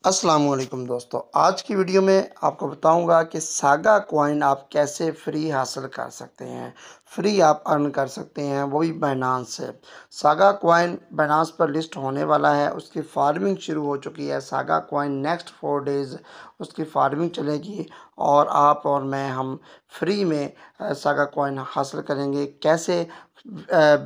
अस्सलाम वालेकुम दोस्तों, आज की वीडियो में आपको बताऊंगा कि सागा कॉइन आप कैसे फ्री हासिल कर सकते हैं। फ्री आप अर्न कर सकते हैं, वो भी बाइनांस से। सागा कॉइन बाइनांस पर लिस्ट होने वाला है, उसकी फार्मिंग शुरू हो चुकी है। सागा कॉइन नेक्स्ट 4 डेज़ उसकी फार्मिंग चलेगी और आप और मैं हम फ्री में सागा कॉइन हासिल करेंगे। कैसे?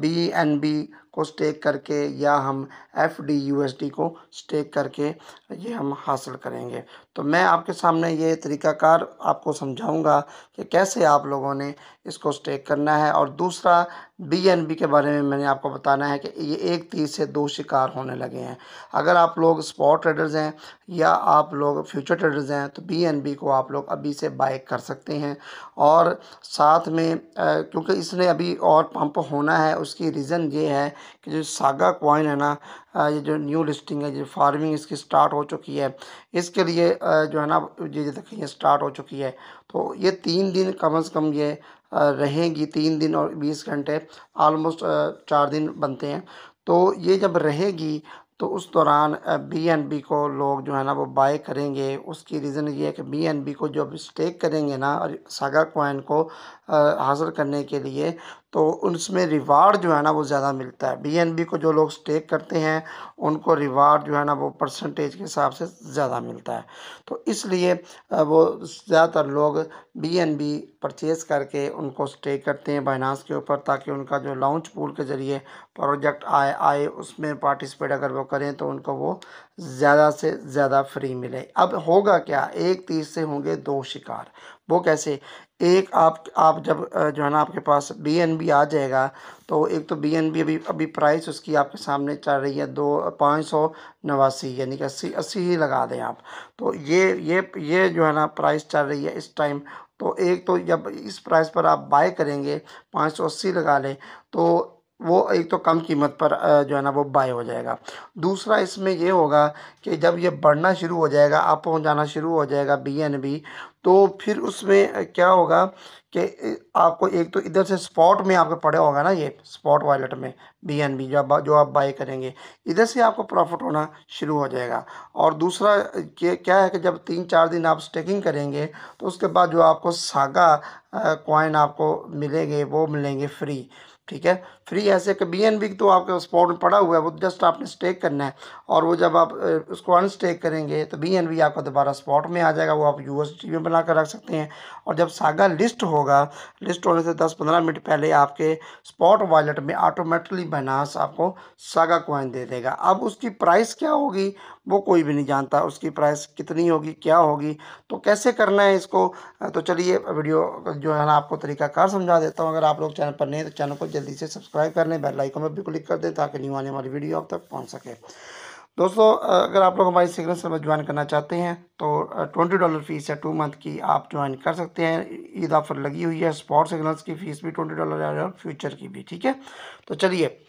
BNB को स्टेक करके या हम FDUSD को स्टेक करके ये हम हासिल करेंगे। तो मैं आपके सामने ये तरीक़ाकार आपको समझाऊंगा कि कैसे आप लोगों ने इसको स्टेक करना है। और दूसरा, BNB के बारे में मैंने आपको बताना है कि ये एक तीर से दो शिकार होने लगे हैं। अगर आप लोग स्पॉट ट्रेडर्स हैं या आप लोग फ्यूचर ट्रेडर्स हैं तो BNB को आप लोग अभी से बाय कर सकते हैं। और साथ में क्योंकि इसने अभी और पंप होना है, उसकी रीज़न ये है कि जो सागा कॉइन है ना, ये जो न्यू लिस्टिंग है, जो फार्मिंग इसकी स्टार्ट हो चुकी है, इसके लिए जो है ना, ये देखिए ये स्टार्ट हो चुकी है। तो ये 3 दिन कम से कम ये रहेगी। 3 दिन और 20 घंटे, ऑलमोस्ट 4 दिन बनते हैं। तो ये जब रहेगी तो उस दौरान BNB को लोग जो है ना वो बाय करेंगे। उसकी रीज़न ये है कि BNB को जब स्टेक करेंगे ना और सागा कॉइन को हासिल करने के लिए, तो उसमें रिवार्ड जो है ना वो ज़्यादा मिलता है। BNB को जो लोग स्टेक करते हैं उनको रिवार्ड जो है ना वो परसेंटेज के हिसाब से ज़्यादा मिलता है। तो इसलिए वो ज़्यादातर लोग BNB परचेज़ करके उनको स्टेक करते हैं बाइनांस के ऊपर, ताकि उनका जो लॉन्च पूल के ज़रिए प्रोजेक्ट आए उसमें पार्टिसिपेट अगर वो करें तो उनको वो ज़्यादा से ज़्यादा फ्री मिले। अब होगा क्या, एक तीर से होंगे दो शिकार। वो कैसे? एक, आप जब जो है ना आपके पास BNB आ जाएगा, तो एक तो BNB अभी अभी प्राइस उसकी आपके सामने चल रही है 589, यानी कि 80 ही लगा दें आप। तो ये जो है ना प्राइस चल रही है इस टाइम। तो एक तो जब इस प्राइस पर आप बाय करेंगे, 580 लगा लें, तो वो एक तो कम कीमत पर जो है ना वो बाय हो जाएगा। दूसरा इसमें ये होगा कि जब ये बढ़ना शुरू हो जाएगा, अप हो जाना शुरू हो जाएगा BNB, तो फिर उसमें क्या होगा कि आपको एक तो इधर से स्पॉट में आपको पड़े होगा ना, ये स्पॉट वॉलेट में BNB जो आप बाय करेंगे, इधर से आपको प्रॉफिट होना शुरू हो जाएगा। और दूसरा क्या है कि जब 3-4 दिन आप स्टेकिंग करेंगे तो उसके बाद जो आपको सागा कॉइन आपको मिलेंगे वो मिलेंगे फ्री। ठीक है, फ्री ऐसे कि BNB तो आपके स्पॉट में पड़ा हुआ है, वो जस्ट आपने स्टेक करना है। और वो जब आप उसको अनस्टेक करेंगे तो BNB आपका दोबारा स्पॉट में आ जाएगा, वो आप USD में बना कर रख सकते हैं। और जब सागा लिस्ट होगा, लिस्ट होने से 10-15 मिनट पहले आपके स्पॉट वॉलेट में ऑटोमेटिकली बाइनांस आपको सागा कॉइन दे देगा। अब उसकी प्राइस क्या होगी वो कोई भी नहीं जानता, उसकी प्राइस कितनी होगी, क्या होगी, तो कैसे करना है इसको। तो चलिए वीडियो जो है ना आपको तरीकाकार समझा देता हूँ। अगर आप लोग चैनल पर नए हैं तो चैनल को जल्दी से सब्सक्राइब कर लें, बेल आइकन पर भी क्लिक कर दें ताकि न्यू आने वाली वीडियो आप तक पहुँच सके। दोस्तों, अगर आप लोग हमारी सिग्नल सर्विस ज्वाइन करना चाहते हैं तो $20 फीस है 2 मंथ की, आप ज्वाइन कर सकते हैं। ईद ऑफर लगी हुई है, स्पॉट सिग्नल्स की फ़ीस भी $20 है और फ्यूचर की भी। ठीक है, तो चलिए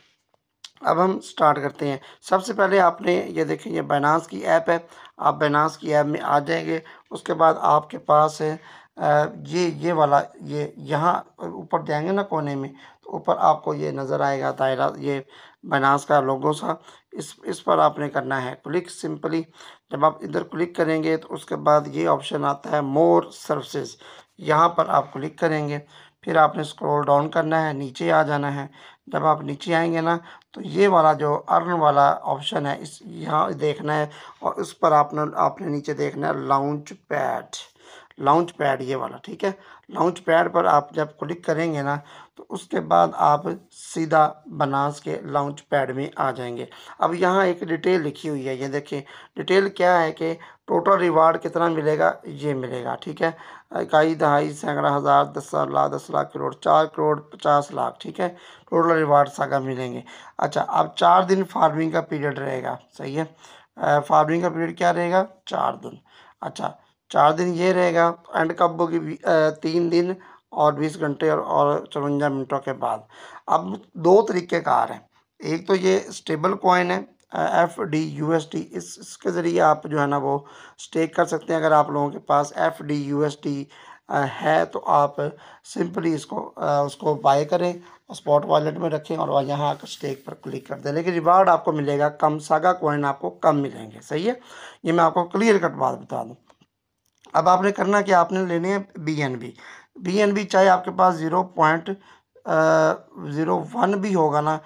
अब हम स्टार्ट करते हैं। सबसे पहले आपने ये देखें, ये बाइनांस की ऐप है, आप बाइनांस की ऐप में आ जाएंगे। उसके बाद आपके पास है ये वाला, ये यहाँ ऊपर जाएंगे ना कोने में, तो ऊपर आपको ये नज़र आएगा दायरा, ये बाइनांस का लोगो सा। इस पर आपने करना है क्लिक सिंपली। जब आप इधर क्लिक करेंगे तो उसके बाद ये ऑप्शन आता है मोर सर्विसेज, यहाँ पर आप क्लिक करेंगे। फिर आपने स्क्रॉल डाउन करना है, नीचे आ जाना है। जब आप नीचे आएंगे ना, तो ये वाला जो अर्न वाला ऑप्शन है, इस यहाँ देखना है और उस पर आपने नीचे देखना है लॉन्च पैड। लॉन्च पैड ये वाला, ठीक है। लॉन्च पैड पर आप जब क्लिक करेंगे ना, तो उसके बाद आप सीधा बाइनांस के लॉन्च पैड में आ जाएंगे। अब यहाँ एक डिटेल लिखी हुई है, ये देखिए डिटेल क्या है कि टोटल रिवार्ड कितना मिलेगा, ये मिलेगा। ठीक है, इकाई, दहाई, सैकड़ा, हज़ार, 10,000, 10 लाख, करोड़, 4 करोड़ 50 लाख। ठीक है, टोटल रिवार्ड सागा मिलेंगे। अच्छा, अब 4 दिन फार्मिंग का पीरियड रहेगा, सही है। फार्मिंग का पीरियड क्या रहेगा, 4 दिन। अच्छा, 4 दिन ये रहेगा। एंड कब होगी? 3 दिन और 20 घंटे और 54 मिनटों के बाद। अब दो तरीक़ेकार हैं, एक तो ये स्टेबल कॉइन है FDUSD, इसके ज़रिए आप जो है ना वो स्टेक कर सकते हैं। अगर आप लोगों के पास FDUSD है तो आप सिंपली उसको बाय करें, स्पॉट वॉलेट में रखें और यहाँ आकर स्टेक पर क्लिक कर दें। लेकिन रिवार्ड आपको मिलेगा कम, सागा कॉइन आपको कम मिलेंगे। सही है, ये मैं आपको क्लियर कट बात बता दूँ। अब आपने करना कि आपने लेने हैं BNB चाहे आपके पास 0.01 भी होगा ना,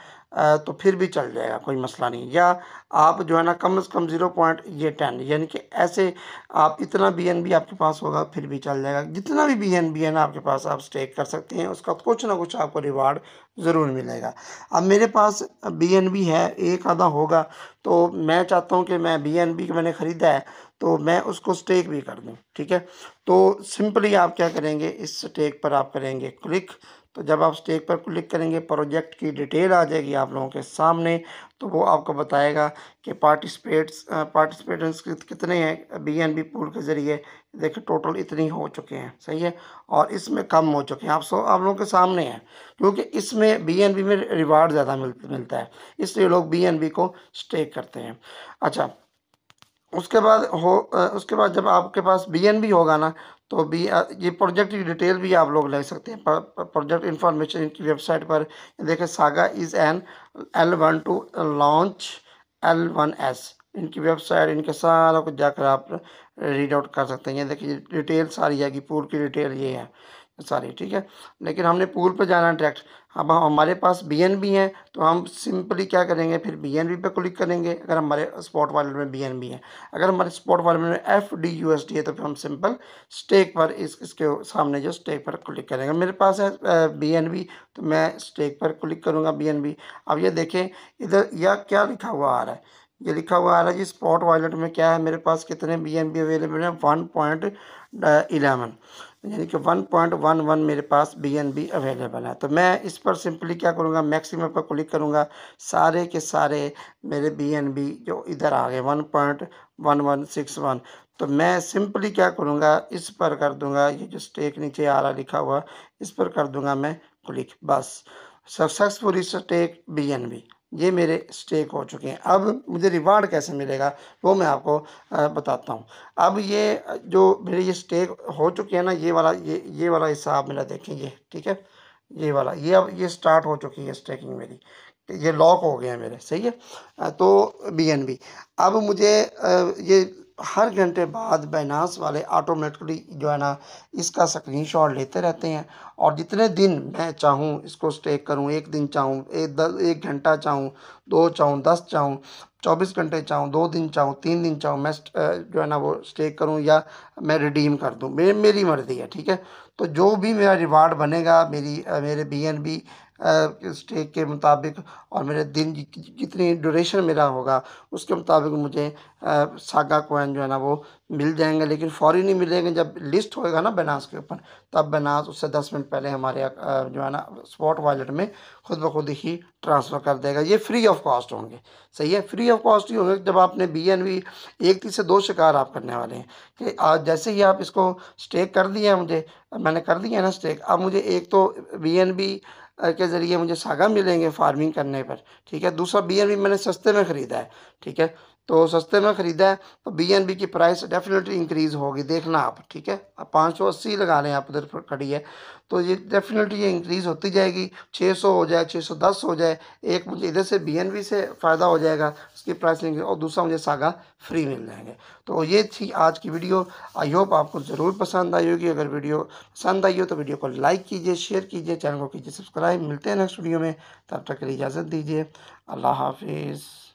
तो फिर भी चल जाएगा, कोई मसला नहीं। या आप जो है ना कम से कम 0.10 यानी कि ऐसे आप इतना BNB आपके पास होगा फिर भी चल जाएगा। जितना भी BNB है ना आपके पास, आप स्टेक कर सकते हैं, उसका कुछ ना कुछ आपको रिवार्ड ज़रूर मिलेगा। अब मेरे पास BNB है, एक आधा होगा, तो मैं चाहता हूँ कि मैं BNB मैंने ख़रीदा है तो मैं उसको स्टेक भी कर दूं। ठीक है, तो सिंपली आप क्या करेंगे, इस स्टेक पर आप करेंगे क्लिक। तो जब आप स्टेक पर क्लिक करेंगे प्रोजेक्ट की डिटेल आ जाएगी आप लोगों के सामने। तो वो आपको बताएगा कि पार्टिसिपेंट्स कितने हैं BNB पूल के ज़रिए। देखिए टोटल इतनी हो चुके हैं। सही है, और इसमें कम हो चुके हैं, आप लोगों के सामने हैं, क्योंकि इसमें BNB में रिवार्ड ज़्यादा मिलता है, इसलिए लोग BNB को स्टेक करते हैं। अच्छा, उसके बाद जब आपके पास BNB होगा ना, तो ये प्रोजेक्ट की डिटेल भी आप लोग ले सकते हैं। प्रोजेक्ट इंफॉर्मेशन इनकी वेबसाइट पर देखें, saga is an L1 to launch L1S, इनकी वेबसाइट, इनके सारा कुछ जाकर आप रीड आउट कर सकते हैं। ये देखिए डिटेल सारी आएगी, पूल की डिटेल ये है सारी। ठीक है, लेकिन हमने पूल पे जाना डायरेक्ट। अब हमारे पास BNB है तो हम सिंपली क्या करेंगे, फिर BNB पे क्लिक करेंगे अगर हमारे स्पॉट वॉलेट में BNB है। अगर हमारे स्पॉट वॉलेट में FDUSD है तो फिर हम सिंपल स्टेक पर इसके सामने जो स्टेक पर क्लिक करेंगे। मेरे पास है BNB, तो मैं स्टेक पर क्लिक करूँगा BNB। अब ये देखें इधर यह क्या लिखा हुआ आ रहा है, ये लिखा हुआ आ रहा है जी स्पॉट वॉलेट में क्या है, मेरे पास कितने BNB अवेलेबल हैं, 1.11, यानी कि 1.11 मेरे पास BNB अवेलेबल है। तो मैं इस पर सिंपली क्या करूँगा, मैक्सिमम पर क्लिक करूँगा, सारे के सारे मेरे BNB जो इधर आ गए 1.1161। तो मैं सिंपली क्या करूँगा, इस पर कर दूँगा, ये जो स्टेक नीचे आ रहा लिखा हुआ, इस पर कर दूँगा मैं क्लिक। बस सक्सेसफुली स्टेक BNB, ये मेरे स्टेक हो चुके हैं। अब मुझे रिवार्ड कैसे मिलेगा वो मैं आपको बताता हूँ। अब ये जो मेरे ये स्टेक हो चुके हैं ना, ये वाला हिस्सा आप मेरा देखें, ये ठीक है, ये वाला, ये अब ये स्टार्ट हो चुकी है स्टेकिंग मेरी, ये लॉक हो गए हैं मेरे। सही है, तो BNB अब मुझे ये हर घंटे बाद बाइनांस वाले ऑटोमेटिकली जो है ना इसका स्क्रीनशॉट लेते रहते हैं, और जितने दिन मैं चाहूँ इसको स्टेक करूँ, एक दिन चाहूँ, एक घंटा चाहूँ, 2 चाहूँ, 10 चाहूँ, 24 घंटे चाहूँ, 2 दिन चाहूँ, 3 दिन चाहूँ, मैं जो है ना वो स्टेक करूँ या मैं रिडीम कर दूँ, मेरी मर्ज़ी है। ठीक है, तो जो भी मेरा रिवार्ड बनेगा मेरे BNB स्टेक के मुताबिक, और मेरे दिन जितनी ड्यूरेशन मेरा होगा उसके मुताबिक मुझे सागा कॉइन जो है ना वो मिल जाएंगे। लेकिन फौरी नहीं मिलेंगे, जब लिस्ट होएगा ना बाइनांस के ऊपर, तब बाइनांस उससे 10 मिनट पहले हमारे जो है ना स्पॉट वॉलेट में खुद ब खुद ही ट्रांसफ़र कर देगा। ये फ्री ऑफ कॉस्ट होंगे। सही है, फ्री ऑफ कॉस्ट ही होंगे जब आपने BNB एक तीर से दो शिकार आप करने वाले हैं कि आज जैसे ही आप इसको स्टेक कर दिया, मैंने कर दिया ना स्टेक, अब मुझे एक तो BNB के ज़रिए मुझे सागा मिलेंगे फार्मिंग करने पर। ठीक है, दूसरा BNB मैंने सस्ते में ख़रीदा है। ठीक है, तो सस्ते में ख़रीदा है तो BNB की प्राइस डेफिनेटली इंक्रीज़ होगी, देखना आप। ठीक है, अब 580 लगा लें आप, उधर पर खड़ी है, तो ये डेफिनेटली ये इंक्रीज़ होती जाएगी, 600 हो जाए, 610 हो जाए। एक मुझे इधर से BNB से फ़ायदा हो जाएगा, उसकी प्राइस इंक्रीज, और दूसरा मुझे सागा फ्री मिल जाएंगे। तो ये थी आज की वीडियो। आई होप आपको ज़रूर पसंद आई होगी। अगर वीडियो पसंद आई हो तो वीडियो को लाइक कीजिए, शेयर कीजिए, चैनल को कीजिए सब्सक्राइब। मिलते हैं नेक्स्ट वीडियो में, तब तक के लिए इजाज़त दीजिए। अल्लाह हाफिज़।